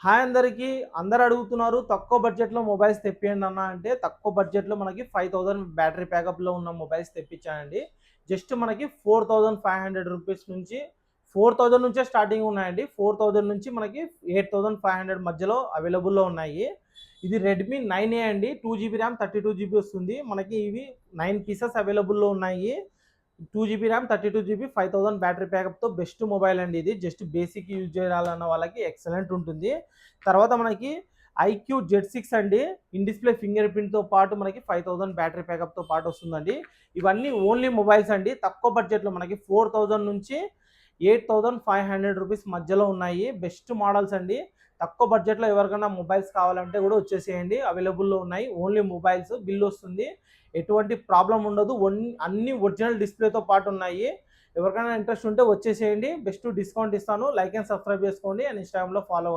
Hi అందరికీ. అందరూ అడుగుతున్నారు తక్కువ బడ్జెట్‌లో మొబైల్స్ తెప్పియండి అన్న అంటే, తక్కువ బడ్జెట్‌లో మనకి 5000 బ్యాటరీ బ్యాకప్‌లో ఉన్న మొబైల్స్ తెప్పించానండి. జస్ట్ మనకి 4500 రూపీస్ నుంచి 4000 నుంచే స్టార్టింగ్ ఉన్నాయండి. 4000 నుంచి మనకి 8500 మధ్యలో అవైలబుల్‌లో ఉన్నాయి. ఇది రెడ్మీ 9ఏ అండి. 2 జీబీ ర్యామ్, 32 జీబీ వస్తుంది. మనకి ఇవి 9 పీసెస్ అవైలబుల్‌లో ఉన్నాయి. 2 జీబీ ర్యామ్, 32 జీబీ, 5000 బ్యాటరీ బ్యాకప్‌తో బెస్ట్ మొబైల్ అండి ఇది. జస్ట్ బేసిక్ యూజ్ చేయాలన్న వాళ్ళకి ఎక్సలెంట్ ఉంటుంది. తర్వాత మనకి ఐక్యూ జెడ్ 6 అండి. ఇన్ డిస్ప్లే ఫింగర్ ప్రింట్‌తో పాటు మనకి 5000 బ్యాటరీ బ్యాకప్‌తో పాటు వస్తుందండి. ఇవన్నీ ఓన్లీ మొబైల్స్ అండి. తక్కువ బడ్జెట్‌లో మనకి 4000 నుంచి 8500 రూపీస్ మధ్యలో ఉన్నాయి. బెస్ట్ మోడల్స్ అండి. తక్కువ బడ్జెట్‌లో ఎవరికైనా మొబైల్స్ కావాలంటే కూడా వచ్చేసేయండి. అవైలబుల్‌లో ఉన్నాయి. Only mobiles. బిల్ వస్తుంది. ఎటువంటి ప్రాబ్లం ఉండదు. అన్ని ఒరిజినల్ డిస్ప్లేతో పాటు ఉన్నాయి. ఎవరికైనా ఇంట్రెస్ట్ ఉంటే వచ్చేసేయండి. బెస్ట్ డిస్కౌంట్ ఇస్తాను. లైక్ అండ్ సబ్స్క్రైబ్ చేసుకోండి అండ్ ఇన్‌స్టాగ్రామ్‌లో ఫాలో